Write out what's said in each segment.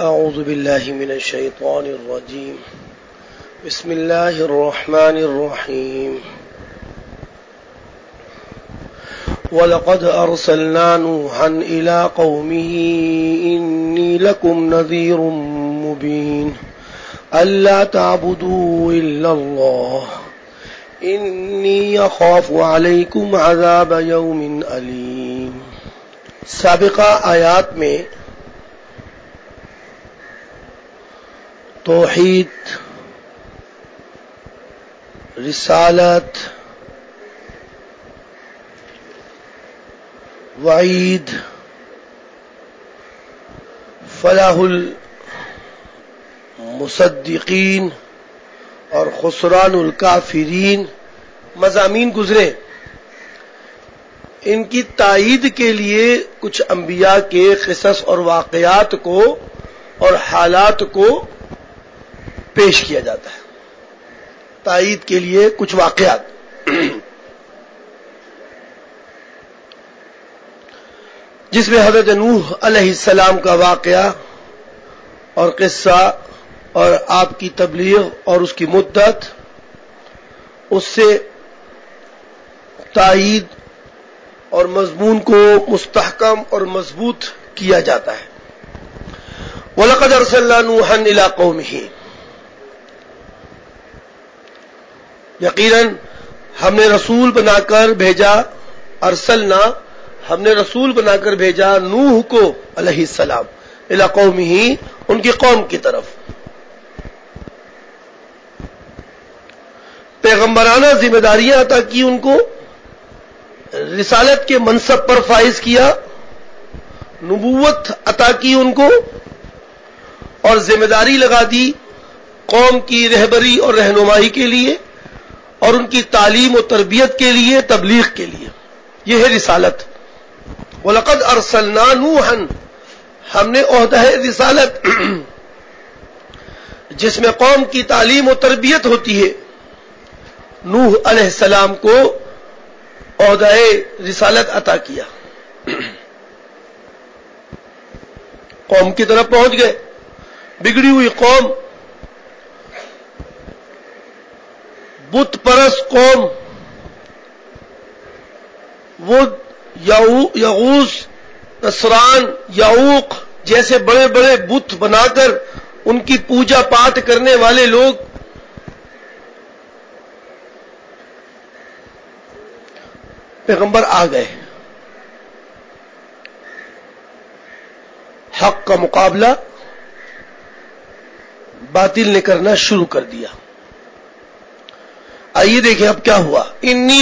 أعوذ بالله من الشيطان الرجيم. بسم الله الرحمن الرحيم. ولقد أرسلنا نوحا إلى قومه إني لكم نذير مبين ألا تعبدوا إلا الله إني يخاف عليكم عذاب يوم أليم. سابقہ آیات میں توحید، رسالت، وعید، فلاح المصدقین اور خسران الکافرین مضامین گزرے. ان کی تائید کے لیے کچھ انبیاء کے قصص اور واقعات کو اور حالات کو پیش کیا جاتا ہے. تائید کے لیے کچھ واقعات. جس میں حضرت نوح علیہ السلام کا واقعہ اور قصہ اور آپ کی تبلیغ اور اس کی مدت، اس سے تائید اور مضمون کو مستحکم اور مضبوط کیا جاتا ہے. وَلَقَدْ أَرْسَلْنَا نُوحًا إِلَىٰ قَوْمِهِ، یقیناً ہم نے رسول بنا کر بھیجا، ارسلنا ہم نے رسول بنا کر بھیجا نوح کو علیہ السلام، الی قومہ ان کی قوم کی طرف. پیغمبرانہ ذمہ داریاں عطا کی ان کو، رسالت کے منصب پر فائز کیا، نبوت عطا کی ان کو، اور ذمہ داری لگا دی قوم کی رہبری اور رہنمائی کے لیے اور ان کی تعلیم و تربیت کے لیے، تبلیغ کے لیے. یہ ہے رسالت. وَلَقَدْ أَرْسَلْنَا نُوحًا، ہم نے عہدہ رسالت جس میں قوم کی تعلیم و تربیت ہوتی ہے، نوح علیہ السلام کو عہدہ رسالت عطا کیا. قوم کی طرف پہنچ گئے، بگڑی ہوئی قوم، بت پرست قوم، وہ یغوث، نصران، یعوق جیسے بڑے بڑے بت بنا کر ان کی پوجا پاٹ کرنے والے لوگ. پیغمبر آ گئے، حق کا مقابلہ باطل نے کرنا شروع کر دیا. آئیے دیکھیں اب کیا ہوا. انی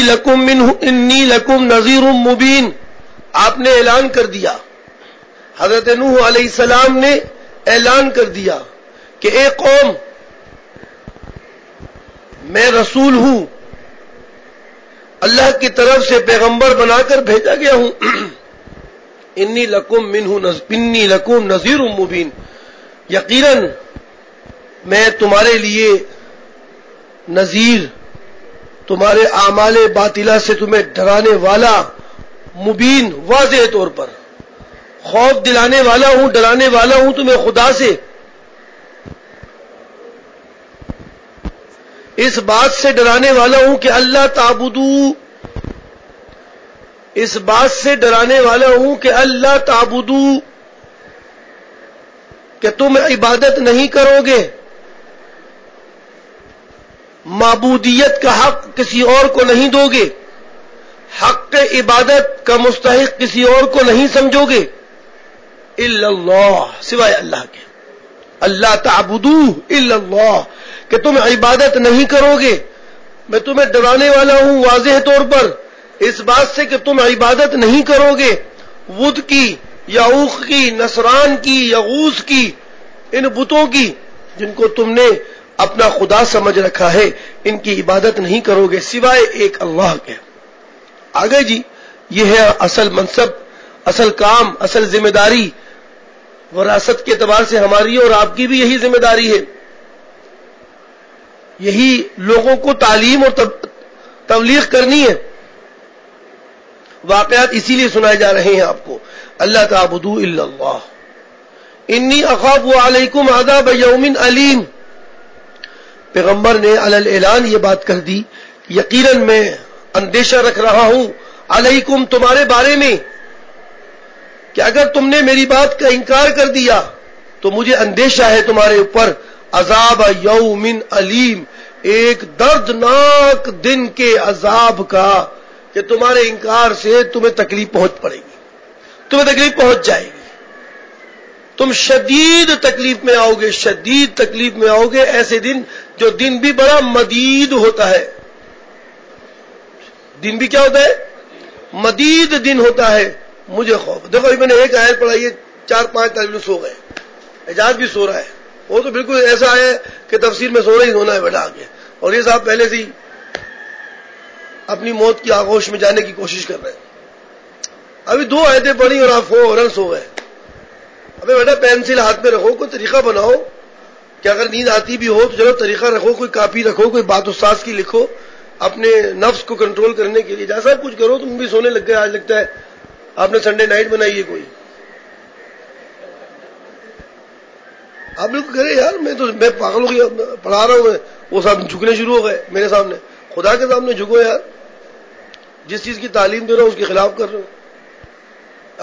لکم نذیر مبین، آپ نے اعلان کر دیا، حضرت نوح علیہ السلام نے اعلان کر دیا کہ اے قوم، میں رسول ہوں، اللہ کی طرف سے پیغمبر بنا کر بھیجا گیا ہوں. انی لکم نذیر مبین، یقیناً میں تمہارے لیے نذیر، تمہارے اعمال باطلہ سے تمہیں ڈرانے والا، مبین واضح طور پر خوف دلانے والا ہوں، ڈرانے والا ہوں تمہیں خدا سے. اس بات سے ڈرانے والا ہوں کہ اللہ تعبدو، اس بات سے ڈرانے والا ہوں کہ اللہ تعبدو، کہ تم عبادت نہیں کرو گے، معبودیت کا حق کسی اور کو نہیں دو گے، حق عبادت کا مستحق کسی اور کو نہیں سمجھو گے، الا اللہ، سوائے اللہ کے. اللہ تعبدو الا اللہ، کہ تم عبادت نہیں کرو گے. میں تمہیں ڈرانے والا ہوں واضح طور پر اس بات سے کہ تم عبادت نہیں کرو گے ود کی، یعوق کی، نصران کی، یغوث کی، ان بتوں کی جن کو تم نے اپنا خدا سمجھ رکھا ہے. ان کی عبادت نہیں کرو گے سوائے ایک اللہ کے. آگے جی، یہ ہے اصل منصب، اصل کام، اصل ذمہ داری. وراثت کے اعتبار سے ہماری اور آپ کی بھی یہی ذمہ داری ہے. یہی لوگوں کو تعلیم اور تبلیغ کرنی ہے. واقعات اسی لیے سنائے جا رہے ہیں آپ کو. اللہ تعبدوا الا اللہ انی اخاف علیکم عذاب یوم علیم. پیغمبر نے علی الاعلان یہ بات کہہ دی، یقیناً میں اندیشہ رکھ رہا ہوں علیکم تمہارے بارے میں کہ اگر تم نے میری بات کا انکار کر دیا تو مجھے اندیشہ ہے تمہارے اوپر عذاب یوم علیم، ایک دردناک دن کے عذاب کا، کہ تمہارے انکار سے تمہیں تکلیف پہنچ پڑے گی، تمہیں تکلیف پہنچ جائے گی، تم شدید تکلیف میں آؤ گے، شدید تکلیف میں آؤ گے. ایسے دن جو دن بھی بڑا مدید ہوتا ہے، دن بھی کیا ہوتا ہے؟ مدید دن ہوتا ہے. مجھے خوف. دیکھو ابھی میں نے ایک آیت پڑھائی ہے، 4-5 طالب علم سو گئے، اعجاز بھی سو رہا ہے. وہ تو بالکل ایسا ہے کہ تفسیر میں سونا ہی سونا ہے بیٹا آگے. اور یہ صاحب پہلے سے ہی اپنی موت کی آغوش میں جانے کی کوشش کر رہے ہیں. ابھی 2 آیتیں پڑھی اور آپ فوراً سو گئے. ابھی بیٹا پینسل ہاتھ میں رکھو، کوئی طریقہ بناؤ کہ اگر نیند آتی بھی ہو تو چلو طریقہ رکھو، کوئی کاپی رکھو، کوئی بات استاذ کی لکھو اپنے نفس کو کنٹرول کرنے کے لیے. جیسا کچھ کرو. تم بھی سونے لگ گئے. آج لگتا ہے آپ نے سنڈے نائٹ بنائی ہے کوئی. آپ بالکل کرے یار. میں پاگل ہو گیا پڑھا رہا ہوں. وہ صاحب جھکنے شروع ہو گئے میرے سامنے. خدا کے سامنے جھکو یار. جس چیز کی تعلیم دے رہا ہوں اس کے خلاف کر رہا ہوں.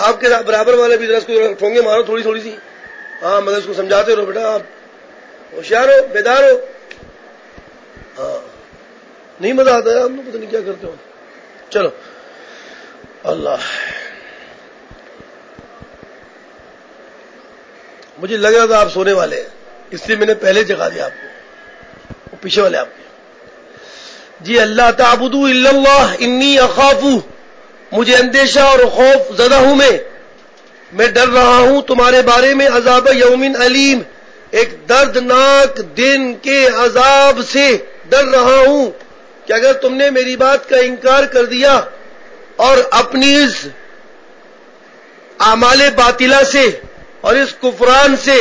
آپ کے برابر والے بھی ذرا اس کو ٹھونگے مارو تھوڑی تھوڑی سی. ہاں مگر اس کو سمجھاتے رہو بیٹا، آپ ہوشیار ہو، بیدار ہو. ہاں نہیں مزہ آتا ہے. آپ لوگ پتہ نہیں کیا کرتے ہو. چلو اللہ، مجھے لگ رہا تھا آپ سونے والے ہیں، اس لیے میں نے پہلے جگا دیا آپ کو. وہ پیچھے والے آپ کے. جی اللہ تعبدوا الا اللہ انی اخاف، مجھے اندیشہ اور خوف زدہ ہوں میں ڈر رہا ہوں تمہارے بارے میں عذاب یوم علیم، ایک دردناک دن کے عذاب سے ڈر رہا ہوں کہ اگر تم نے میری بات کا انکار کر دیا اور اپنی اس اعمال باطلہ سے اور اس کفران سے،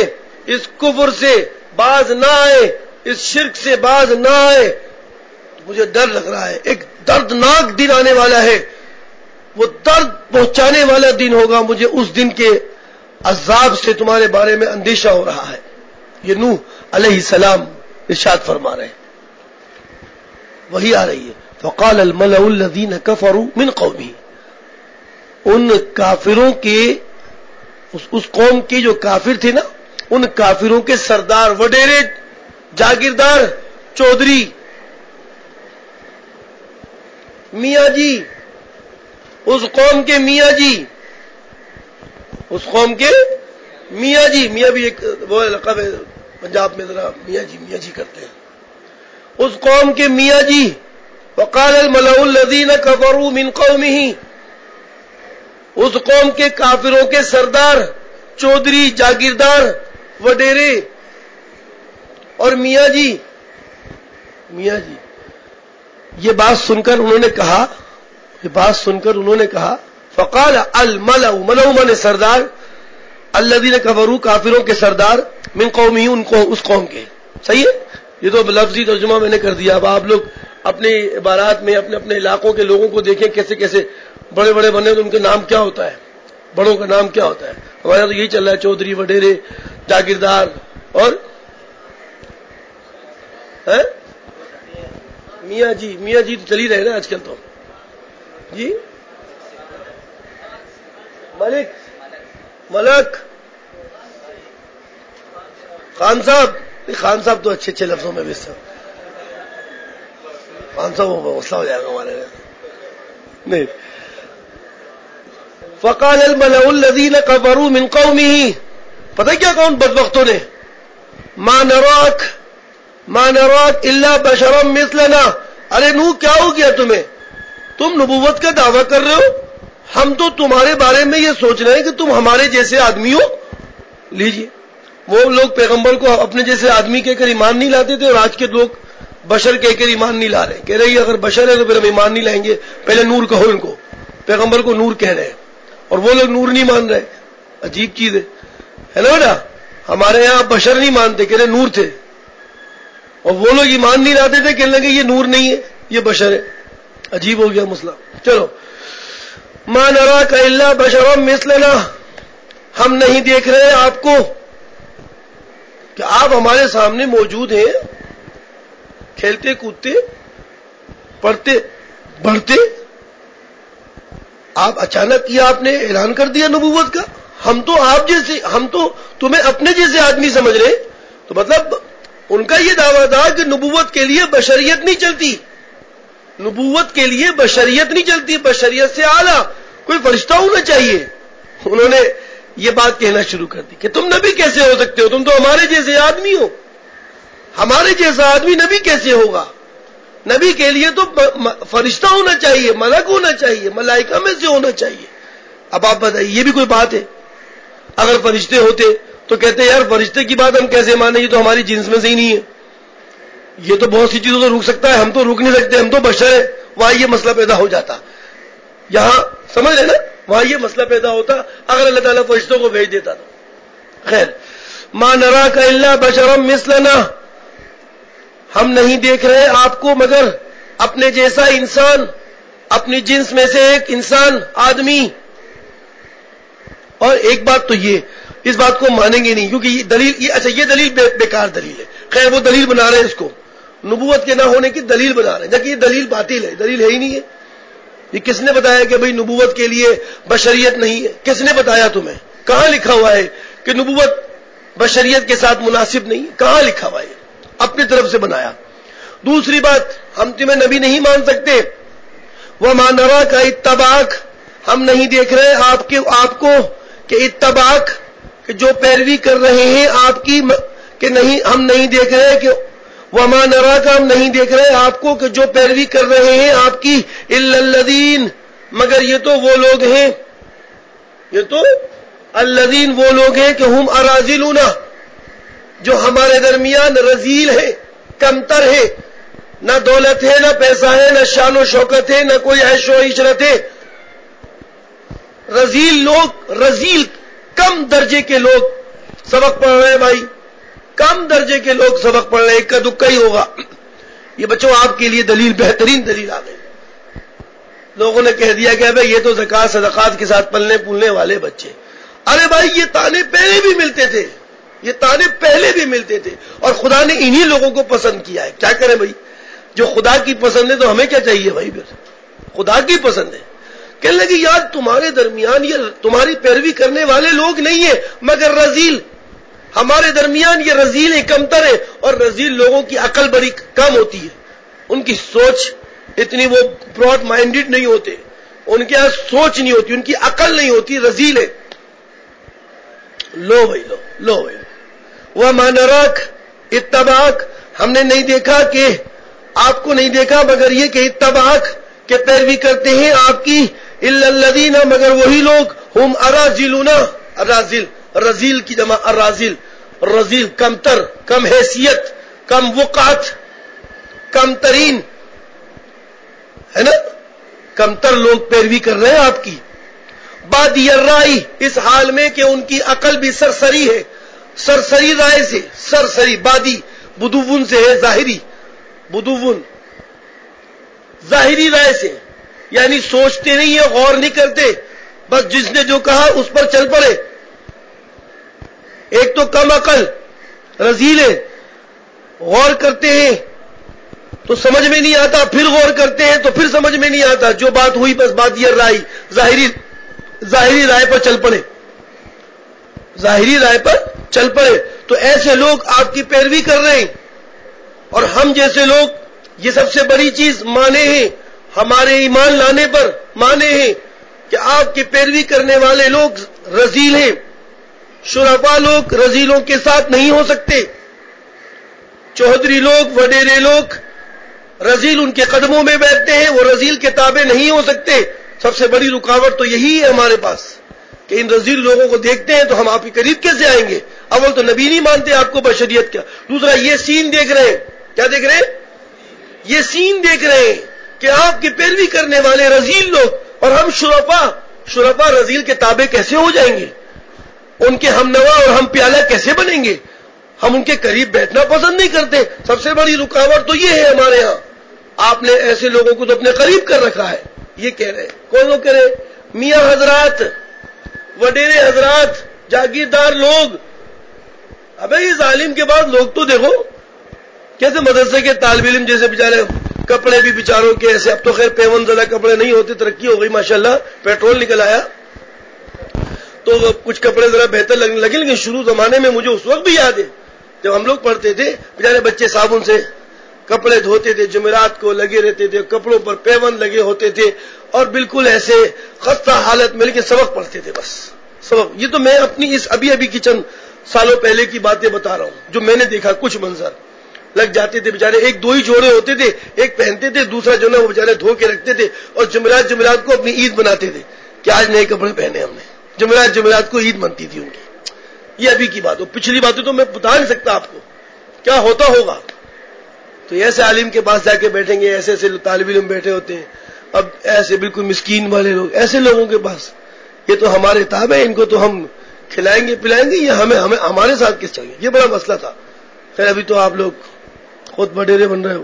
اس کفر سے باز نہ آئے، اس شرک سے باز نہ آئے، مجھے ڈر لگ رہا ہے. ایک دردناک دن آنے والا ہے، وہ درد پہنچانے والا دن ہوگا. مجھے اس دن کے عذاب سے تمہارے بارے میں اندیشہ ہو رہا ہے. یہ نوح علیہ السلام ارشاد فرما رہے ہیں. وہی آ رہی ہے فقال الملأ الذين كفروا من قومه، ان کافروں کے اس قوم کے جو کافر تھے نا، ان کافروں کے سردار، وڈیرے، جاگیردار، چودھری، میاں جی، اس قوم کے میاں جی، اس قوم کے میاں جی. میاں بھی ایک وہ لقب ہے پنجاب میں، ذرا میاں جی کرتے ہیں. اس قوم کے میاں جی. وقال الملأ الذين كفروا من قومه، اس قوم کے کافروں کے سردار، چودھری، جاگیردار، وڈیرے اور میاں جی. یہ بات سن کر انہوں نے کہا فقال الملأ، ملأ من سردار، الذين كفروا کافروں کے سردار، من قومه اس قوم کے. صحیح ہے. یہ تو لفظی ترجمہ میں نے کر دیا. اب آپ لوگ اپنے عبارات میں اپنے علاقوں کے لوگوں کو دیکھیں کیسے کیسے بڑے بڑے بنے تو ان کا نام کیا ہوتا ہے، بڑوں کا نام کیا ہوتا ہے. ہمارے یہاں تو یہی چل رہا ہے، چودھری، وڈیرے، جاگیردار اور میاں جی تو چل ہی رہے نا آج کل تو. جی ملک، خان صاحب تو اچھے لفظوں میں بھی خان صاحب غصہ ہو جائے گا ہمارے نہیں. فقال الملأ الذين كفروا من قومه، پتہ کیا کون بدبختوں نے، ما نراك الا بشرا مثلنا. ارے نوح کیا ہو گیا تمہیں؟ تم نبوت کا دعویٰ کر رہے ہو، ہم تو تمہارے بارے میں یہ سوچ رہے ہیں کہ تم ہمارے جیسے آدمی ہو. لیجیے، وہ لوگ پیغمبر کو اپنے جیسے آدمی کہہ کر ایمان نہیں لاتے تھے، اور آج کے لوگ بشر کہہ کر ایمان نہیں لا رہے. کہہ رہے اگر بشر ہے تو پھر ہم ایمان نہیں لائیں گے. پہلے نور کہو ان کو. پیغمبر کو نور کہہ رہے ہیں اور وہ لوگ نور نہیں مان رہے. عجیب چیز ہے نا بیٹا. ہمارے یہاں بشر نہیں مانتے، کہہ رہے نور تھے، اور وہ لوگ ایمان نہیں لاتے تھے، کہنے لگے یہ نور نہیں ہے، یہ بشر ہے. عجیب ہو گیا مسئلہ. چلو، ما نراک الا بشرا مثلنا، ہم نہیں دیکھ رہے آپ کو کہ آپ ہمارے سامنے موجود ہیں، کھیلتے کودتے پڑھتے بڑھتے، آپ اچانک یہ آپ نے اعلان کر دیا نبوت کا. ہم تو آپ جیسے، ہم تو تمہیں اپنے جیسے آدمی سمجھ رہے. تو مطلب ان کا یہ دعویٰ تھا کہ نبوت کے لیے بشریت نہیں چلتی، نبوت کے لیے بشریت نہیں چلتی، بشریت سے اعلیٰ کوئی فرشتہ ہونا چاہیے. انہوں نے یہ بات کہنا شروع کر دی کہ تم نبی کیسے ہو سکتے ہو، تم تو ہمارے جیسے آدمی ہو، ہمارے جیسا آدمی نبی کیسے ہوگا؟ نبی کے لیے تو فرشتہ ہونا چاہیے، ملک ہونا چاہیے، ملائکہ میں سے ہونا چاہیے. اب آپ بتائیے یہ بھی کوئی بات ہے؟ اگر فرشتے ہوتے تو کہتے یار فرشتے کی بات ہم کیسے مانیں، یہ تو ہماری جنس میں سے ہی نہیں ہے، یہ تو بہت سی چیزوں کو روک سکتا ہے، ہم تو روک نہیں سکتے، ہم تو بشر ہیں. وہاں یہ مسئلہ پیدا ہو جاتا. یہاں سمجھ رہے نا، وہاں یہ مسئلہ پیدا ہوتا اگر اللہ تعالیٰ فرشتوں کو بھیج دیتا. تو خیر، ما نراک الا بشرا مثلنا، ہم نہیں دیکھ رہے آپ کو مگر اپنے جیسا انسان، اپنی جنس میں سے ایک انسان، آدمی. اور ایک بات تو یہ، اس بات کو مانیں گے نہیں کیونکہ یہ دلیل، یہ دلیل بیکار دلیل ہے. خیر وہ دلیل بنا رہے ہیں، اس کو نبوت کے نہ ہونے کی دلیل بنا رہے ہیں، جبکہ یہ دلیل باطل ہے، دلیل ہے ہی نہیں ہے. یہ کس نے بتایا کہ بھئی نبوت کے لیے بشریت نہیں ہے؟ کس نے بتایا تمہیں؟ کہاں لکھا ہوا ہے کہ نبوت بشریت کے ساتھ مناسب نہیں؟ کہاں لکھا ہوا ہے؟ اپنی طرف سے بنایا. دوسری بات، ہم تمہیں نبی نہیں مان سکتے. وَمَا نَرَاكَ اتَّبَعَكَ، ہم نہیں دیکھ رہے آپ کو کہ اتباک، کہ جو پیروی کر رہے ہیں آپ کی، کہ نہیں، ہم نہیں دیکھ رہے کہ وَمَا نَرَاكَ، ہم نہیں دیکھ رہے آپ کو کہ جو پیروی کر رہے ہیں آپ کی، إِلَّا الَّذِينَ، مگر یہ تو وہ لوگ ہیں، یہ تو الذین وہ لوگ ہیں کہ ہم اراذلون، جو ہمارے درمیان رذیل ہے، کمتر ہے، نہ دولت ہے، نہ پیسہ ہے، نہ شان و شوکت ہے، نہ کوئی عیش و عشرت ہے. رذیل لوگ، رذیل کم درجے کے لوگ سبق پڑھ رہے ہیں. بھائی کم درجے کے لوگ سبق پڑھ رہے ہیں، ایک کا دکا ہی ہوگا. یہ بچوں آپ کے لیے دلیل، بہترین دلیل آ گئی. لوگوں نے کہہ دیا کہ بھائی یہ تو زکات صدقات کے ساتھ پلنے پولنے والے بچے. ارے بھائی یہ تانے پہلے بھی ملتے تھے، یہ تانے پہلے بھی ملتے تھے، اور خدا نے انہی لوگوں کو پسند کیا ہے. کیا کریں بھائی، جو خدا کی پسند ہے تو ہمیں کیا چاہیے بھائی؟ پھر خدا کی پسند ہے. کہنے لگے یار تمہارے درمیان یہ تمہاری پیروی کرنے والے لوگ نہیں ہیں مگر رذیل، ہمارے درمیان یہ رذیل ہے، کمتر ہے. اور رذیل لوگوں کی عقل بڑی کم ہوتی ہے، ان کی سوچ اتنی، وہ براڈ مائنڈڈ نہیں ہوتے، ان کے یہاں سوچ نہیں ہوتی، ان کی عقل نہیں ہوتی، رذیل ہے. لو بھائی لو بھائی. وَمَا نَرَاكَ اتَّبَعَكَ، ہم نے نہیں دیکھا کہ آپ کو نہیں دیکھا مگر یہ کہ اتباک، کہ پیروی کرتے ہیں آپ کی، إِلَّا الَّذِينَ، مگر وہی لوگ، ہم اراذلون، اراذل، رذیل کی جمع اراذل، رذیل کمتر، کم حیثیت، کم وقعت، کم ترین ہے نا، کمتر لوگ پیروی کر رہے ہیں آپ کی. بادی الرائے، اس حال میں کہ ان کی عقل بھی سرسری ہے، سرسری رائے سے، سرسری، بادی بدون سے ہے، ظاہری، بدون ظاہری رائے سے، یعنی سوچتے نہیں ہے، غور نہیں کرتے، بس جس نے جو کہا اس پر چل پڑے. ایک تو کم عقل رذیل ہے، غور کرتے ہیں تو سمجھ میں نہیں آتا، پھر غور کرتے ہیں تو پھر سمجھ میں نہیں آتا، جو بات ہوئی بس بات یہ رائے، ظاہری رائے پر چل پڑے، ظاہری رائے پر چل پڑے. تو ایسے لوگ آپ کی پیروی کر رہے ہیں، اور ہم جیسے لوگ یہ سب سے بڑی چیز مانے ہیں، ہمارے ایمان لانے پر مانے ہیں کہ آپ کی پیروی کرنے والے لوگ رذیل ہیں. شرفا لوگ رذیلوں کے ساتھ نہیں ہو سکتے، چودھری لوگ، وڈیرے لوگ رذیل ان کے قدموں میں بیٹھتے ہیں، وہ رذیل کے تابع نہیں ہو سکتے. سب سے بڑی رکاوٹ تو یہی ہے ہمارے پاس کہ ان رذیل لوگوں کو دیکھتے ہیں تو ہم آپ کے قریب کیسے آئیں گے؟ اول تو نبی نہیں مانتے آپ کو بشریت کا، دوسرا یہ سین دیکھ رہے ہیں. کیا دیکھ رہے ہیں؟ یہ سین دیکھ رہے ہیں کہ آپ کی پیروی کرنے والے رذیل لوگ، اور ہم شرفا رذیل کے تابع کیسے ہو جائیں گے؟ ان کے ہم نوا اور ہم پیالہ کیسے بنیں گے؟ ہم ان کے قریب بیٹھنا پسند نہیں کرتے. سب سے بڑی رکاوٹ تو یہ ہے ہمارے ہاں. آپ نے ایسے لوگوں کو تو اپنے قریب کر رکھا ہے. یہ کہہ رہے ہیں کون لوگ کہہ رہے؟ میاں حضرات، وڈیرے حضرات، جاگیردار لوگ، ابے اس عالم کے بعد لوگ تو دیکھو کیسے مدرسے کے طالب علم جیسے بیچارے کپڑے بھی بیچاروں کے ایسے. اب تو خیر پیون زدہ کپڑے نہیں ہوتے, ترقی ہو گئی ماشاءاللہ, پیٹرول نکل آیا تو کچھ کپڑے ذرا بہتر لگنے لگے. لیکن شروع زمانے میں مجھے اس وقت بھی یاد ہے جب ہم لوگ پڑھتے تھے, بیچارے بچے صابن سے کپڑے دھوتے تھے, جمعرات کو لگے رہتے تھے, کپڑوں پر پیون لگے ہوتے تھے اور بالکل ایسے خستہ حالت میں کے سبق پڑھتے تھے. بس سبق. یہ تو میں اپنی اس ابھی کی چند سالوں پہلے کی باتیں بتا رہا ہوں جو میں نے دیکھا. کچھ منظر لگ جاتے تھے بیچارے, ایک دو ہی جوڑے ہوتے تھے, ایک پہنتے تھے, دوسرا جو نا وہ بیچارے دھو کے رکھتے تھے اور جمعرات کو اپنی عید بناتے تھے کہ آج نئے کپڑے پہنے ہم نے. جمعرات کو عید بنتی تھی ان کی. یہ ابھی کی بات ہو, پچھلی باتیں تو میں بتا نہیں سکتا آپ کو کیا ہوتا ہوگا. تو ایسے عالم کے پاس جا کے بیٹھیں گے, ایسے ایسے طالب علم بیٹھے ہوتے ہیں. اب ایسے بالکل مسکین والے لوگ, ایسے لوگوں کے پاس یہ تو ہمارے تابع ہیں, ان کو تو ہم کھلائیں گے پلائیں گے, یہ ہمیں ہمارے ساتھ کس چاہیے. یہ بڑا مسئلہ تھا. خیر ابھی تو آپ لوگ خود بڈیرے بن رہے ہو,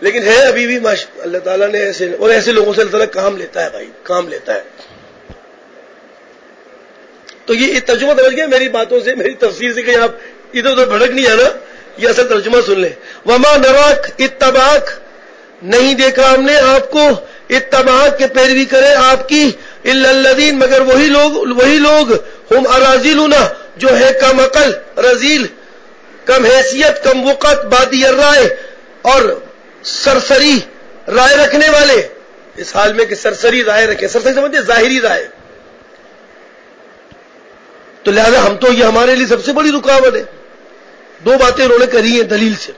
لیکن ہے ابھی بھی اللہ تعالیٰ نے ایسے, اور ایسے لوگوں سے اللہ تعالیٰ کام لیتا ہے بھائی, کام لیتا ہے. تو یہ ترجمہ سمجھ گئے میری باتوں سے, میری تفسیر سے, کہ آپ ادھر ادھر بھڑک نہیں آنا. یہ اصل ترجمہ سن لیں. وما نراک اتباک, نہیں دیکھا ہم نے آپ کو, اتباک کے پیروی کرے آپ کی, الا الذین, مگر وہی لوگ ہم اراذلنا, جو ہے کم عقل, رذیل, کم حیثیت, کم وقت, بادی الرائے, اور سرسری رائے رکھنے والے. اس حال میں کہ سرسری رائے رکھے, سرسری سمجھتے ظاہری رائے. تو لہذا ہم تو یہ ہمارے لیے سب سے بڑی رکاوٹ ہے. دو باتیں انہوں نے کری ہیں دلیل سے,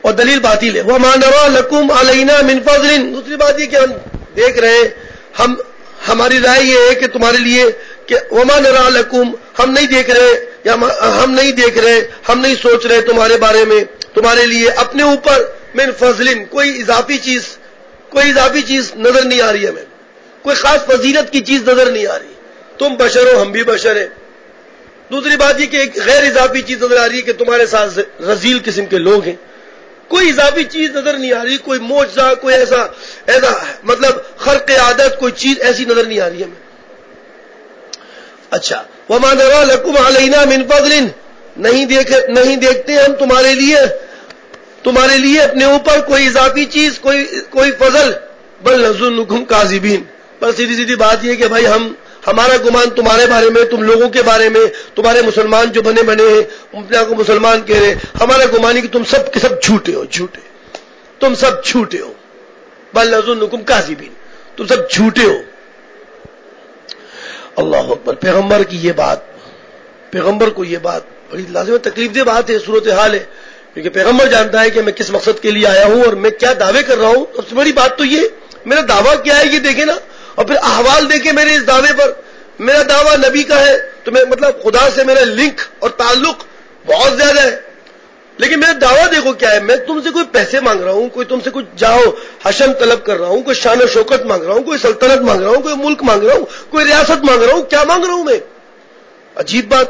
اور دلیل باطل ہے. وما نرى لكم علينا من فضل, دوسری بات یہ کہ ہم دیکھ رہے ہیں, ہماری رائے یہ ہے کہ تمہارے لیے کہ وما نرى لكم, ہم نہیں دیکھ رہے, یا ہم نہیں سوچ رہے تمہارے بارے میں, تمہارے لیے اپنے اوپر من فضل, کوئی اضافی چیز نظر نہیں آ رہی ہمیں, کوئی خاص فضیلت کی چیز نظر نہیں آ رہی. تم بشر ہو, ہم بھی بشر ہیں. دوسری بات یہ کہ ایک غیر اضافی چیز نظر آ رہی ہے کہ تمہارے ساتھ رذیل قسم کے لوگ ہیں. کوئی اضافی چیز نظر نہیں آ رہی, کوئی معجزہ, کوئی ایسا مطلب خرق عادت, کوئی چیز ایسی نظر نہیں آ رہی ہمیں. اچھا, وما نرى لكم علينا من فضل, نہیں دیکھتے ہم تمہارے لیے اپنے اوپر کوئی اضافی چیز, کوئی فضل, بل نظنكم كاذبين. بس سیدھی بات یہ کہ بھائی ہمارا گمان تمہارے بارے میں, تم لوگوں کے بارے میں, تمہارے مسلمان جو بنے ہیں, اپنے آپ کو مسلمان کہہ رہے, ہمارا گمان ہے کہ تم سب کے سب جھوٹے ہو, تم سب جھوٹے ہو. بل نظنكم كاذبين, تم سب جھوٹے ہو. اللہ اکبر. پیغمبر کو یہ بات بڑی لازم تکلیف دہ بات ہے, صورتحال ہے, کیونکہ پیغمبر جانتا ہے کہ میں کس مقصد کے لیے آیا ہوں اور میں کیا دعوے کر رہا ہوں. سب سے بڑی بات تو یہ, میرا دعویٰ کیا ہے یہ دیکھیں نا, اور پھر احوال دیکھیں میرے اس دعوے پر. میرا دعویٰ نبی کا ہے تو میں مطلب خدا سے میرا لنک اور تعلق بہت زیادہ ہے, لیکن میرا دعویٰ دیکھو کیا ہے. میں تم سے کوئی پیسے مانگ رہا ہوں, کوئی تم سے کچھ جاؤ حشم طلب کر رہا ہوں, کوئی شان و شوکت مانگ رہا ہوں, کوئی سلطنت مانگ رہا ہوں, کوئی ملک مانگ رہا ہوں, کوئی ریاست مانگ رہا ہوں. کیا مانگ رہا ہوں میں؟ عجیب بات.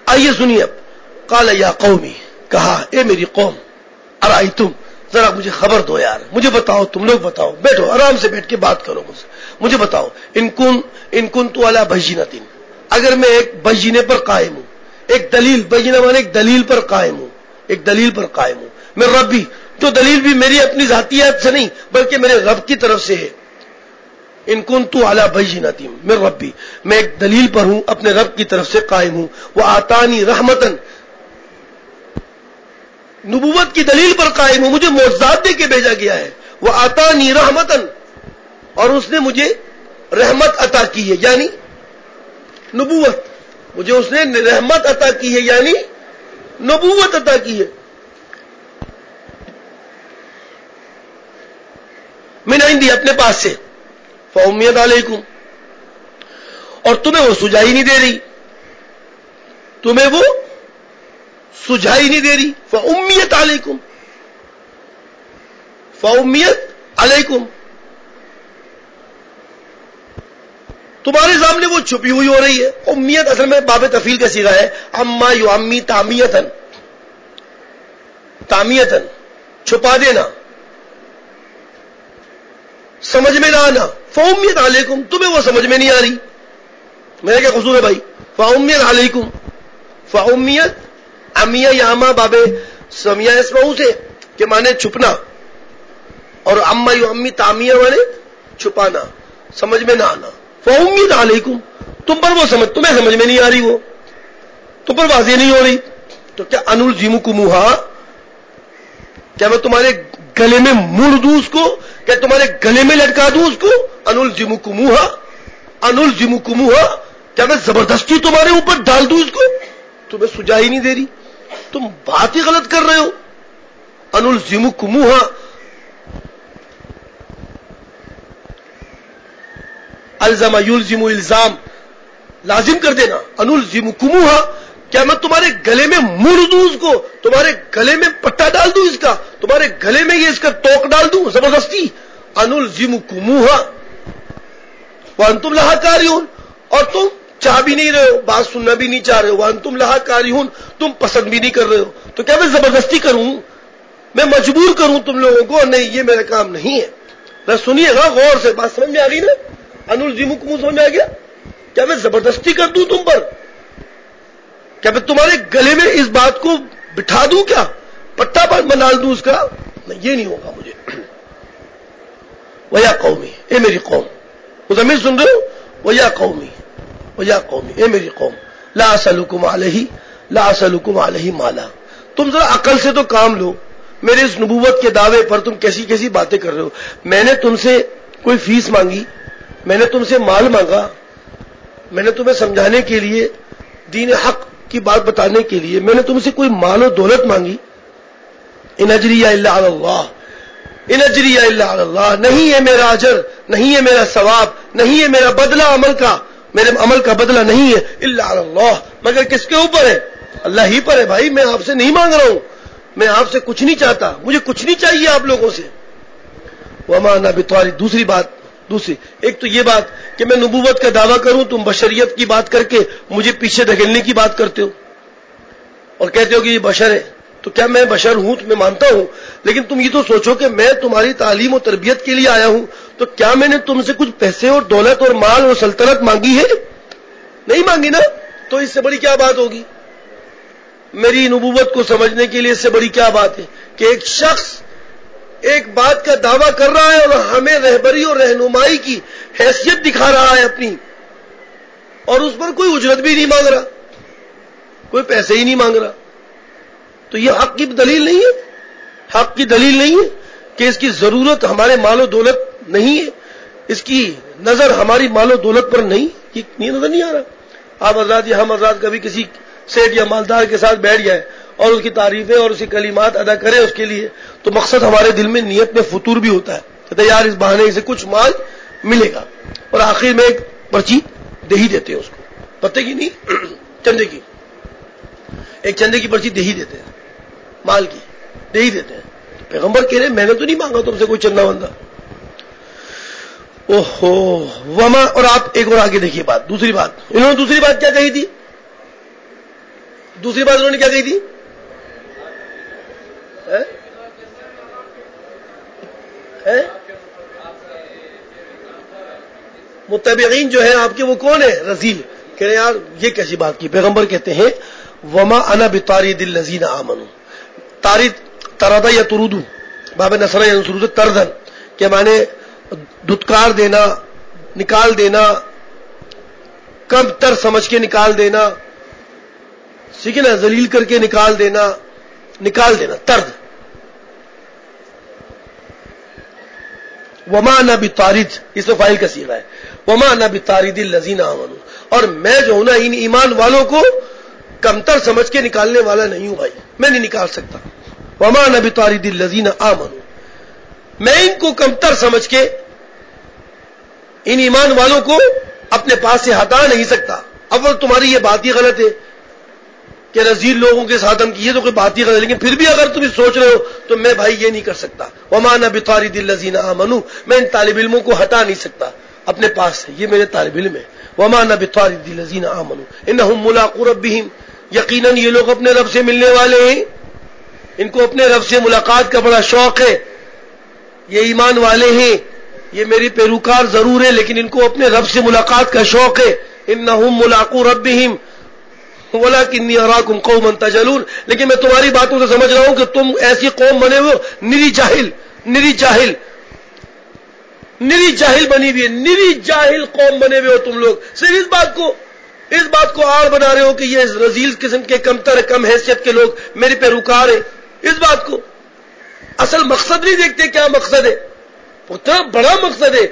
آئیے سنیے اب. قال یا قومی, کہا اے میری قوم, ارائیتم, ذرا مجھے خبر دو یار, مجھے بتاؤ, تم لوگ بتاؤ, بیٹھو آرام سے بیٹھ کے بات کرو مجھ سے, مجھے بتاؤ. ان کنت علی بینۃ, اگر میں ایک بینہ پر قائم ہوں, ایک دلیل, بینہ مانے ایک دلیل پر قائم ہوں, میں ربی, جو دلیل بھی میری اپنی ذاتیات سے نہیں بلکہ میرے رب کی طرف سے ہے. ان کنت علی بینۃ من ربی, میں ایک دلیل پر ہوں, اپنے رب کی طرف سے قائم ہوں. وآتانی رحمتن, نبوت کی دلیل پر قائم ہوں, مجھے معجزات دے کے بھیجا گیا ہے. وآتانی رحمتن, اور اس نے مجھے رحمت عطا کی ہے, یعنی نبوت, مجھے اس نے رحمت عطا کی ہے یعنی نبوت عطا کی ہے. من عندی, اپنے پاس سے. فامیت علیکم, اور تمہیں وہ سجائی نہیں دے رہی, تمہیں وہ سجائی نہیں دے رہی. فامیت علیکم, فامیت علیکم, تمہارے سامنے وہ چھپی ہوئی ہو رہی ہے. امیت اصل میں باب تفعیل کا صیغہ ہے. اما یعمی تعمیتن, تعمیتن چھپا دینا, سمجھ میں نہ آنا. فامیت علیکم, تمہیں وہ سمجھ میں نہیں آ رہی. میرا کیا قصور ہے بھائی؟ فامیت علیکم، فامیت امیہ یاما بابے سمیہ اسمعو سے کہ مانے چھپنا، اور اما یو امی تامیہ مانے چھپانا، سمجھ میں نہ آنا. فامیت علیکم، تم پر وہ تمہیں سمجھ میں نہیں آ رہی، وہ تم پر واضح نہیں ہو رہی، تو کیا انلزمکموہا، کیا میں تمہارے گلے میں موڑ دوں اس کو، کیا تمہارے گلے میں لٹکا دوں اس کو؟ انلزمکموہا، انلزمکموہا، کیا میں زبردستی تمہارے اوپر ڈال دوں اس کو؟ تمہیں سجا ہی نہیں دے رہی، تم بات ہی غلط کر رہے ہو. انلزمکموہا، الزم یلزم الزام، لازم کر دینا. انلزمکموہا، کیا میں تمہارے گلے میں موڑ دوں اس کو، تمہارے گلے میں پٹا ڈال دوں اس کا، تمہارے گلے میں یہ اس کا توق ڈال دوں زبردستی؟ انلزمکموہا وانتم لہا کارہون، اور تم چاہ بھی نہیں رہے ہو، بات سننا بھی نہیں چاہ رہے ہو. وانتم لہا کارہون، تم پسند بھی نہیں کر رہے ہو. تو کیا میں زبردستی کروں، میں مجبور کروں تم لوگوں کو؟ نہیں، یہ میرا کام نہیں ہے. میں سنیے گا غور سے، بات سمجھ میں آ گئی نا؟ انلزمکموہا سمجھ میں آ گیا؟ کیا میں زبردستی کر دوں تم پر؟ کیا میں تمہارے گلے میں اس بات کو بٹھا دوں، کیا پٹا بنا دوں اس کا؟ نہیں، یہ نہیں ہوگا مجھے. وَيَا قَوْمِ، اے میری قوم، مزمل سن رہے ہو؟ وَيَا قَوْمِ، وَيَا قَوْمِ، اے میری قوم، لَا أَسْأَلُكُمْ عَلَيْهِ مَالًا، تم ذرا عقل سے تو کام لو. میرے اس نبوت کے دعوے پر تم کیسی کیسی باتیں کر رہے ہو. میں نے تم سے کوئی فیس مانگی؟ میں نے تم سے مال مانگا؟ میں نے تمہیں سمجھانے کے لیے، دین حق کی بات بتانے کے لیے میں نے تم سے کوئی مال و دولت مانگی؟ ان اجریہ الا علی اللہ، ان اجریہ الا علی اللہ، نہیں ہے میرا اجر، نہیں ہے میرا ثواب، نہیں ہے میرا بدلہ عمل کا، میرے عمل کا بدلہ نہیں ہے الا علی اللہ، مگر کس کے اوپر ہے؟ اللہ ہی پر ہے. بھائی میں آپ سے نہیں مانگ رہا ہوں، میں آپ سے کچھ نہیں چاہتا، مجھے کچھ نہیں چاہیے آپ لوگوں سے. وما انا بطارد، دوسری ایک تو یہ بات کہ میں نبوت کا دعویٰ کروں، تم بشریت کی بات کر کے مجھے پیچھے دھکیلنے کی بات کرتے ہو اور کہتے ہو کہ یہ بشر ہے. تو کیا میں بشر ہوں؟ تو میں مانتا ہوں، لیکن تم یہ تو سوچو کہ میں تمہاری تعلیم و تربیت کے لیے آیا ہوں، تو کیا میں نے تم سے کچھ پیسے اور دولت اور مال اور سلطنت مانگی ہے؟ نہیں مانگی نا. تو اس سے بڑی کیا بات ہوگی؟ میری نبوت کو سمجھنے کے لیے اس سے بڑی کیا بات ہے کہ ایک شخص ایک بات کا دعویٰ کر رہا ہے اور ہمیں رہبری اور رہنمائی کی حیثیت دکھا رہا ہے اپنی، اور اس پر کوئی اجرت بھی نہیں مانگ رہا، کوئی پیسے ہی نہیں مانگ رہا. تو یہ حق کی دلیل نہیں ہے، حق کی دلیل نہیں ہے کہ اس کی ضرورت ہمارے مال و دولت نہیں ہے، اس کی نظر ہماری مال و دولت پر نہیں، یہ نظر نہیں آ رہا. آپ حضرات یا ہم حضرات کبھی کسی سیٹ یا مالدار کے ساتھ بیٹھ جائیں اور اس کی تعریفیں اور اس کی کلمات ادا کریں اس کے لیے، تو مقصد ہمارے دل میں نیت میں فطور بھی ہوتا ہے، کہتے ہیں یار اس بہانے سے کچھ مال ملے گا، اور آخر میں ایک پرچی دے ہی دیتے ہیں اس کو، پتے کی نہیں، چندے کی، ایک چندے کی پرچی دے ہی دیتے ہیں، مال کی دے ہی دیتے ہیں. پیغمبر کہہ رہے میں نے تو نہیں مانگا تم سے کوئی چندہ وندہ. اوہو وما، اور آپ ایک اور آگے دیکھیے بات، دوسری بات انہوں نے دوسری بات کیا کہی تھی؟ دوسری بات انہوں نے کیا کہی تھی؟ متبعین جو ہے آپ کے وہ کون ہے؟ رزیل. کہہ رہے یار یہ کیسی بات کی؟ پیغمبر کہتے ہیں وما انا بطارد الذین آمنوا، طارد طرد یا ترود، باب نصر ینصرود تردن، کہ معنی دھتکار دینا، نکال دینا، کم تر سمجھ کے نکال دینا، ٹھیک ہے نا، ذلیل کر کے نکال دینا، ترد. وما انا بطارد، اس میں فاعل کا صیغہ ہے، وما انا بطارد الذین آمنوا، اور میں جو ہوں نا ان ایمان والوں کو کمتر سمجھ کے نکالنے والا نہیں ہوں. بھائی میں نہیں نکال سکتا. وما انا بطارد الذین آمنوا، میں ان کو کمتر سمجھ کے ان ایمان والوں کو اپنے پاس سے ہٹا نہیں سکتا. اول تمہاری یہ بات ہی غلط ہے کہ رذیل لوگوں کے ساتھ ہم کی، یہ تو کوئی بات ہی غلط ہے، لیکن پھر بھی اگر تم سوچ رہے ہو تو میں بھائی یہ نہیں کر سکتا. وما انا بطارد الذین آمنوا، میں ان طالب علموں کو ہٹا نہیں سکتا اپنے پاس سے، یہ میرے طالب علم ہے. وما انا بطارد الذین آمنوا انہم ملاقو ربہم، یقیناً یہ لوگ اپنے رب سے ملنے والے ہیں، ان کو اپنے رب سے ملاقات کا بڑا شوق ہے، یہ ایمان والے ہیں، یہ میری پیروکار ضرور ہے لیکن ان کو اپنے رب سے ملاقات کا شوق ہے. انہم ملاقو ربہم، وَلَكِنِّي أَرَاكُمْ قَوْمًا تَجْهَلُونَ، لیکن میں تمہاری باتوں سے سمجھ رہا ہوں کہ تم ایسی قوم بنے ہوئے ہو، نری جاہل بنی ہوئی ہے، نری جاہل قوم بنے ہوئے ہو تم لوگ. صرف اس بات کو آڑ بنا رہے ہو کہ یہ رذیل قسم کے کم حیثیت کے لوگ میرے پہ رکا رہے. اس بات کو اصل مقصد نہیں دیکھتے. کیا مقصد ہے؟ اتنا بڑا مقصد ہے،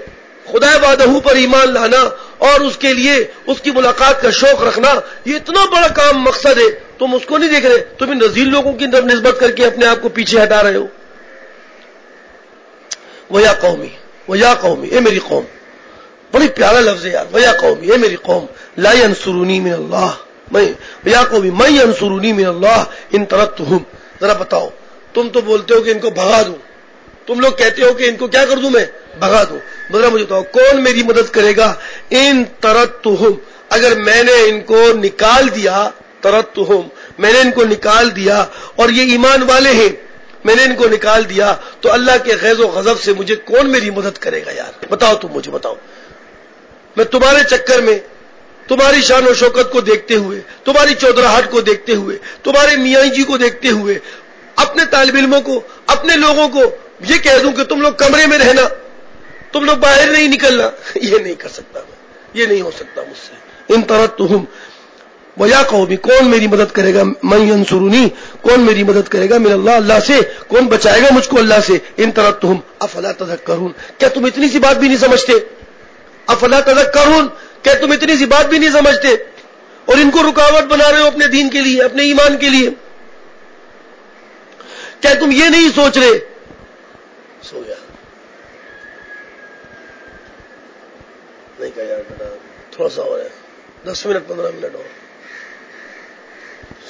خدا وعدہ پر ایمان لانا اور اس کے لیے اس کی ملاقات کا شوق رکھنا. یہ اتنا بڑا کام مقصد ہے، تم اس کو نہیں دیکھ رہے. تم ان رذیل لوگوں کی طرف نسبت کر کے اپنے آپ کو پیچھے ہٹا رہے ہو. وَيَا قَوْمِ اے میری قوم، بڑی پیارا لفظ ہے یار. وَيَا قَوْمِ اے میری قوم، لَا يَنْصُرُونِي مِنَ اللَّهِ، وَيَا قَوْمِ مَن يَنْصُرُونِي مِنَ اللَّهِ إِن تَرَكْتُهُمْ. ذرا بتاؤ، تم تو بولتے ہو کہ ان کو بھگا دوں، تم لوگ کہتے ہو کہ ان کو کیا کر دوں، میں بھگا دوں. ذرا مجھے بتاؤ کون میری مدد کرے گا؟ ان ترکتہم، اگر میں نے ان کو نکال دیا، ترکتہم میں نے ان کو نکال دیا اور یہ ایمان والے ہیں، میں نے ان کو نکال دیا، تو اللہ کے غیظ و غضب سے مجھے کون میری مدد کرے گا یار؟ بتاؤ، تم مجھے بتاؤ. میں تمہارے چکر میں تمہاری شان و شوکت کو دیکھتے ہوئے، تمہاری چودراہٹ کو دیکھتے ہوئے، تمہارے میاں جی کو دیکھتے ہوئے، اپنے طالب علموں کو، اپنے لوگوں کو یہ کہہ دوں کہ تم لوگ کمرے میں رہنا، تم لوگ باہر نہیں نکلنا، یہ نہیں کر سکتا میں، یہ نہیں ہو سکتا مجھ سے. ان ترکتہم وَيَا قَوْمِ کون میری مدد کرے گا؟ مَن يَنْصُرُونِي کون میری مدد کرے گا؟ مِنَ اللَّهِ اللہ سے، کون بچائے گا مجھ کو اللہ سے؟ ان ترکتہم افلا تذکرون کیا تم اتنی سی بات بھی نہیں سمجھتے؟ افلا تذکرون کیا تم اتنی سی بات بھی نہیں سمجھتے اور ان کو رکاوٹ بنا رہے ہو اپنے دین کے لیے، اپنے ایمان کے لیے؟ کیا تم یہ نہیں سوچ رہے؟ سو گیا نہیں کہا یار بیٹا، تھوڑا سا اور ہے، 10 منٹ 15 منٹ اور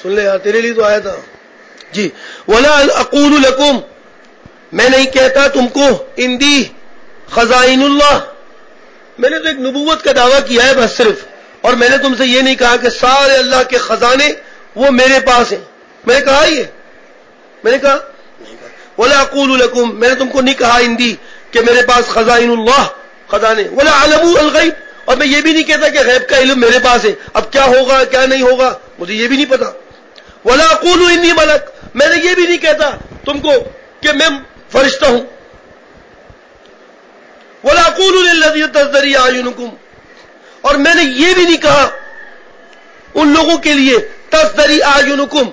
سن لے یار، تیرے لیے تو آیا تھا. جی وَلَا أَقُولُ لَكُمْ میں نہیں کہتا تم کو اندی خزائن اللہ، میں نے تو ایک نبوت کا دعویٰ کیا ہے بس صرف، اور میں نے تم سے یہ نہیں کہا کہ سارے اللہ کے خزانے وہ میرے پاس ہیں. میں نے کہا یہ، میں نے کہا وَلَا أَقُولُ لَكُمْ میں نے تم کو نہیں کہا اندی کہ میرے پاس خزائن اللہ خزانے، وَلَا أَعْلَمُ الْغَيْبَ اور میں یہ بھی نہیں کہتا کہ غیب کا علم میرے پاس ہے، اب کیا ہوگا کیا نہیں ہوگا مجھے یہ بھی نہیں پتا. وَلَا أَقُولُ إِنِّي مَلَكٌ میں نے یہ بھی نہیں کہتا تم کو کہ میں فرشتہ ہوں. وَلَا أَقُولُ لِلَّذِينَ تَزْدَرِي أَعْيُنُكُمْ اور میں نے یہ بھی نہیں کہا ان لوگوں کے لیے تزدری أعْيُنُكُمْ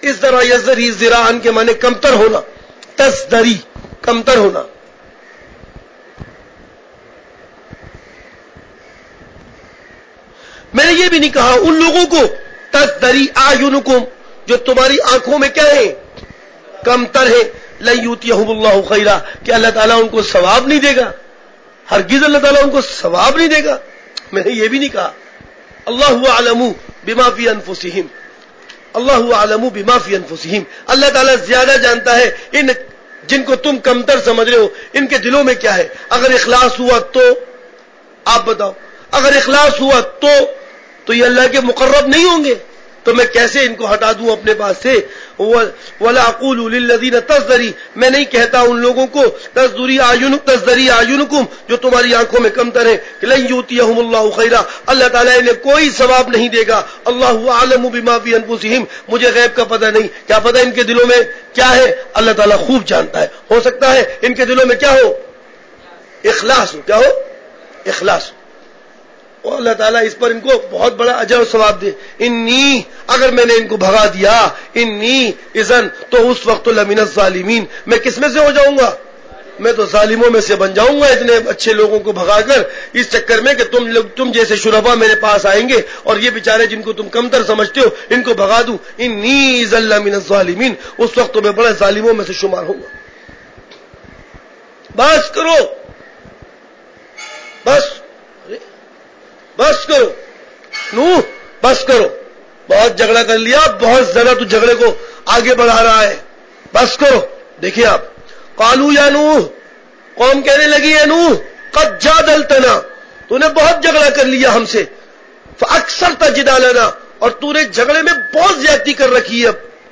اس طرح یزدری ذراعن کے معنی کمتر ہونا، تزدری کمتر ہونا. میں نے یہ بھی نہیں کہا ان لوگوں کو تزدری أعْيُنُكُمْ جو تمہاری آنکھوں میں کیا ہے، کمتر ہے. لَن يُؤْتِيَهُمُ اللَّهُ خَيْرًا کہ اللہ تعالیٰ ان کو ثواب نہیں دے گا، ہرگز اللہ تعالیٰ ان کو ثواب نہیں دے گا. میں نے یہ بھی نہیں کہا. اللہ اعلم بما فی انفسہم، اللہ اعلم بما فی انفسہم اللہ تعالیٰ زیادہ جانتا ہے ان جن کو تم کمتر سمجھ رہے ہو ان کے دلوں میں کیا ہے. اگر اخلاص ہوا تو آپ بتاؤ، اگر اخلاص ہوا تو یہ اللہ کے مقرب نہیں ہوں گے، تو میں کیسے ان کو ہٹا دوں اپنے پاس سے. وَلَا أَقُولُ لِلَّذِينَ تَزْدَرِي میں نہیں کہتا ان لوگوں کو تزدری أَعْيُنُكُمْ جو تمہاری آنکھوں میں کمتر ہیں کہ لَن يُؤْتِيَهُمُ اللَّهُ خَيْرًا اللہ تعالیٰ انہیں کوئی ثواب نہیں دے گا. اللہ أعلم بما فی انفسہم مجھے غیب کا پتہ نہیں، کیا پتہ ان کے دلوں میں کیا ہے، اللہ تعالیٰ خوب جانتا ہے. ہو سکتا ہے ان کے دلوں میں کیا ہو، اخلاص ہو. کیا ہو؟ اخلاص ہو، اور اللہ تعالیٰ اس پر ان کو بہت بڑا اجر و ثواب دے. انی اگر میں نے ان کو بھگا دیا، انی اذن تو اس وقت لمن الظالمین میں کس میں سے ہو جاؤں گا، میں تو ظالموں میں سے بن جاؤں گا. اتنے اچھے لوگوں کو بھگا کر اس چکر میں کہ تم جیسے شرفا میرے پاس آئیں گے اور یہ بیچارے جن کو تم کمتر سمجھتے ہو ان کو بھگا دوں. انی اذن لمن الظالمین اس وقت تو میں بڑے ظالموں میں سے شمار ہوں گا. بس کرو، بس کرو نوح، بس کرو، بہت جھگڑا کر لیا، بہت زیادہ تو جھگڑے کو آگے بڑھا رہا ہے، بس کرو. دیکھیں آپ، قالوا یا نوح قوم کہنے لگی اے نوح قد جادلتنا تو نے بہت جھگڑا کر لیا ہم سے، فاکثرت جدالنا اور تو نے جھگڑے میں بہت زیادتی کر رکھی ہے،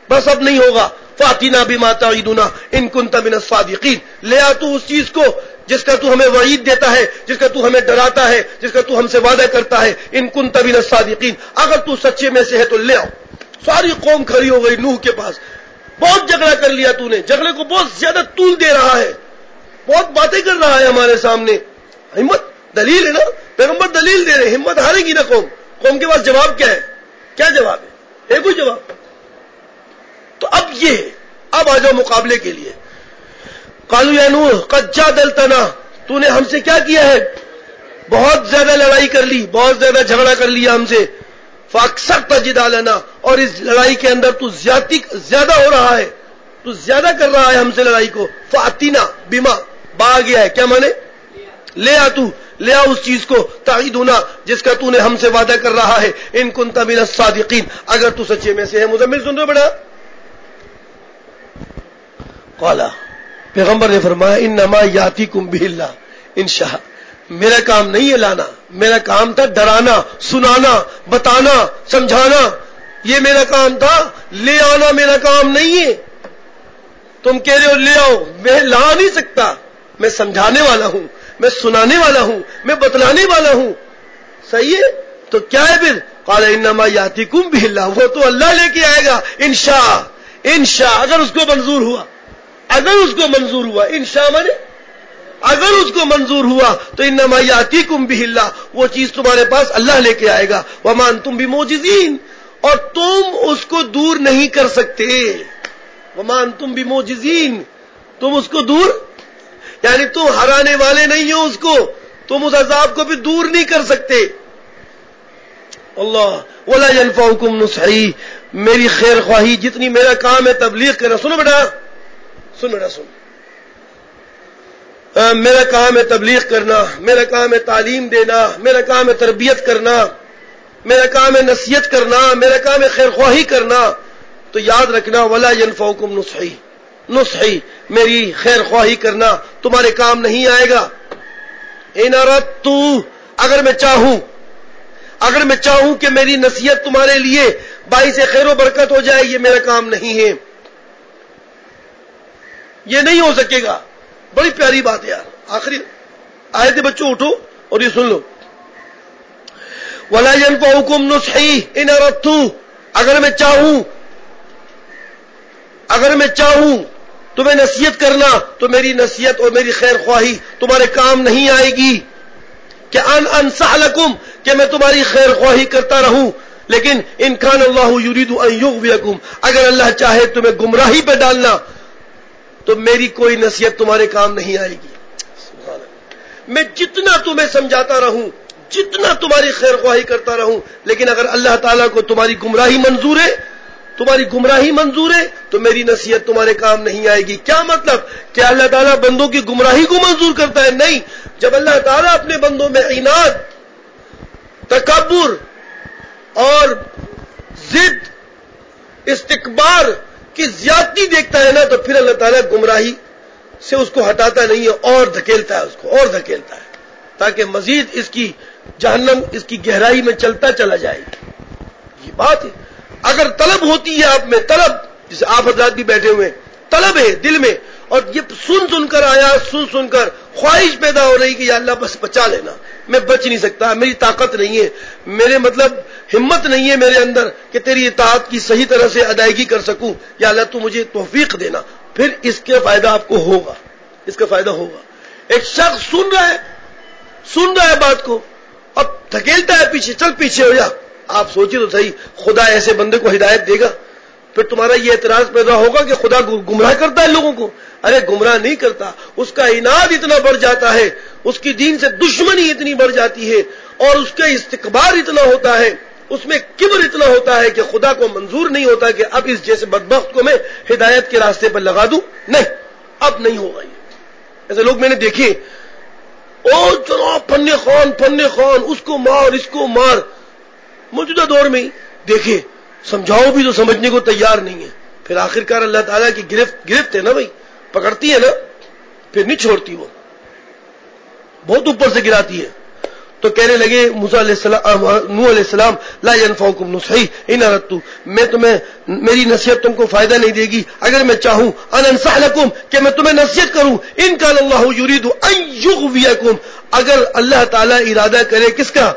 بس اب نہیں ہوگا. فاتنا بما تعدنا ان كنت من الصادقین لے آ تو اس چیز کو جس کا تو ہمیں وعید دیتا ہے، جس کا تو ہمیں ڈراتا ہے، جس کا تو ہم سے وعدہ کرتا ہے، ان کنت من الصادقین، اگر تو سچے میں سے ہے تو لے آؤ۔ ساری قوم کھڑی ہو گئی نوح کے پاس، بہت جھگڑا کر لیا تو نے، جھگڑے کو بہت زیادہ طول دے رہا ہے، بہت باتیں کر رہا ہے ہمارے سامنے، ہمت دلیل ہے نا، پیغمبر دلیل دے رہے، ہمت ہارے گی نا قوم کے پاس جواب کیا ہے؟ کیا جواب ہے کوئی جواب؟ تو اب یہ اب آ جاؤ مقابلے کے لیے۔ قالوا یا نوح قد جادلتنا، تو نے ہم سے کیا کیا ہے؟ بہت زیادہ لڑائی کر لی، بہت زیادہ جھگڑا کر لیا ہم سے، فاکثرت جدالنا، اور اس لڑائی کے اندر تو زیادہ ہو رہا ہے، تو زیادہ کر رہا ہے ہم سے لڑائی کو، فاتنا بما، با آ گیا ہے، کیا مانے؟ لے آ، تو لے آ اس چیز کو، تعیدنا، جس کا تو نے ہم سے وعدہ کر رہا ہے، ان کنت من الصادقین، اگر تو سچے میں سے ہے۔ مزمل سن رہے بڑا؟ قالا، پیغمبر نے فرمایا انما یاتیکم بہ اللہ ان شاء، میرا کام نہیں ہے لانا، میرا کام تھا ڈرانا، سنانا، بتانا، سمجھانا، یہ میرا کام تھا، لے آنا میرا کام نہیں ہے۔ تم کہہ رہے ہو لے آؤ، میں لا نہیں سکتا، میں سمجھانے والا ہوں، میں سنانے والا ہوں، میں بتلانے والا ہوں، صحیح ہے؟ تو کیا ہے پھر؟ قال انما یاتیکم بہ اللہ، وہ تو اللہ لے کے آئے گا انشاء، اگر اس کو منظور ہوا، اگر اس کو منظور ہوا، انشاء مانے اگر اس کو منظور ہوا تو انما یاتیکم بہ اللہ، وہ چیز تمہارے پاس اللہ لے کے آئے گا، وما انتم بمعجزین، اور تم اس کو دور نہیں کر سکتے، وما انتم بمعجزین، تم اس کو دور، یعنی تم ہرانے والے نہیں ہو اس کو، تم اس عذاب کو بھی دور نہیں کر سکتے۔ اللہ ولا ينفعکم نصحی، میری خیر خواہی جتنی میرا کام ہے تبلیغ کرنا، سنو بیٹا سن، میرا کام ہے تبلیغ کرنا، میرا کام ہے تعلیم دینا، میرا کام ہے تربیت کرنا، میرا کام ہے نصیحت کرنا، میرا کام ہے خیر خواہی کرنا، تو یاد رکھنا ولا ينفعکم نصحی، میری خیر خواہی کرنا تمہارے کام نہیں آئے گا۔ ان اردت، اگر میں چاہوں کہ میری نصیحت تمہارے لیے باعث خیر و برکت ہو جائے، یہ میرا کام نہیں ہے، یہ نہیں ہو سکے گا۔ بڑی پیاری بات ہے یار، آخری آیت بچوں اٹھو اور یہ سن لو، ولا ينفعکم نصحی ان اردت، اگر میں چاہوں تمہیں نصیحت کرنا تو میری نصیحت اور میری خیر خواہی تمہارے کام نہیں آئے گی، کہ انصح لکم، کہ میں تمہاری خیر خواہی کرتا رہوں، لیکن ان کان اللہ یرید ان یغویکم، اگر اللہ چاہے تمہیں گمراہی پہ ڈالنا تو میری کوئی نصیحت تمہارے کام نہیں آئے گی۔ میں جتنا تمہیں سمجھاتا رہوں، جتنا تمہاری خیر خواہی کرتا رہوں، لیکن اگر اللہ تعالیٰ کو تمہاری گمراہی منظور ہے تو میری نصیحت تمہارے کام نہیں آئے گی۔ کیا مطلب؟ کہ اللہ تعالیٰ بندوں کی گمراہی کو منظور کرتا ہے؟ نہیں، جب اللہ تعالیٰ اپنے بندوں میں عناد، تکبر اور ضد، استکبار کی زیادتی دیکھتا ہے نا، تو پھر اللہ تعالیٰ گمراہی سے اس کو ہٹاتا نہیں ہے، اور دھکیلتا ہے، اس کو اور دھکیلتا ہے، تاکہ مزید اس کی جہنم، اس کی گہرائی میں چلتا چلا جائے۔ یہ بات ہے، اگر طلب ہوتی ہے آپ میں، طلب، جسے آپ حضرات بھی بیٹھے ہوئے، طلب ہے دل میں، اور یہ سن کر آیا، سن کر خواہش پیدا ہو رہی کہ یا اللہ بس بچا لینا، میں بچ نہیں سکتا، میری طاقت نہیں ہے، میرے ہمت نہیں ہے میرے اندر کہ تیری اطاعت کی صحیح طرح سے ادائیگی کر سکوں، یا اللہ تو مجھے توفیق دینا، پھر اس کا فائدہ آپ کو ہوگا، اس کا فائدہ ہوگا۔ ایک شخص سن رہا ہے بات کو، اب دھکیلتا ہے پیچھے، چل پیچھے ہو جا، آپ سوچیں تو صحیح، خدا ایسے بندے کو ہدایت دے گا؟ پھر تمہارا یہ اعتراض پیدا ہوگا کہ خدا گمراہ کرتا ہے لوگوں کو۔ ارے گمراہ نہیں کرتا، اس کا عناد اتنا بڑھ جاتا ہے، اس کی دین سے دشمنی اتنی بڑھ جاتی ہے، اور اس کا استکبار اتنا ہوتا ہے، اس میں کبر اتنا ہوتا ہے کہ خدا کو منظور نہیں ہوتا کہ اب اس جیسے بدبخت کو میں ہدایت کے راستے پر لگا دوں، نہیں، اب نہیں ہوگا۔ یہ ایسے لوگ میں نے دیکھے، او جناب فن خان، اس کو مار، اس کو مار، موجودہ دور میں ہی دیکھے، سمجھاؤ بھی تو سمجھنے کو تیار نہیں ہے، پھر آخرکار اللہ تعالیٰ کی گرفت ہے نا بھائی، پکڑتی ہے نا، پھر نہیں چھوڑتی، وہ بہت اوپر سے گراتی ہے۔ تو کہنے لگے موسیٰ علیہ السلام، نوح علیہ السلام، لا ينفعكم نصحی ان اردت، میں تمہیں، میری نصیحت تم کو فائدہ نہیں دے گی اگر میں چاہوں ان انصح لکم کہ میں تمہیں نصیحت کروں، ان کان اللہ یرید ان یغویکم، اگر اللہ تعالیٰ ارادہ کرے کس کا؟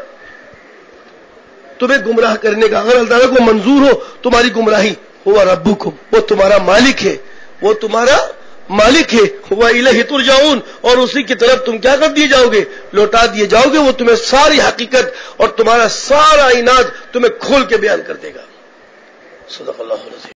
تمہیں گمراہ کرنے کا، اگر اللہ تعالیٰ کو منظور ہو تمہاری گمراہی، ہوا ربکم، وہ تمہارا مالک ہے، وہ تمہارا مالک ہے، وَإِلَيْهِ تُرْجَعُونَ، اور اسی کی طرف تم کیا کر دیے جاؤ گے؟ لوٹا دیے جاؤ گے، وہ تمہیں ساری حقیقت اور تمہارا سارا عناد تمہیں کھول کے بیان کر دے گا۔ صدق اللہ العظیم۔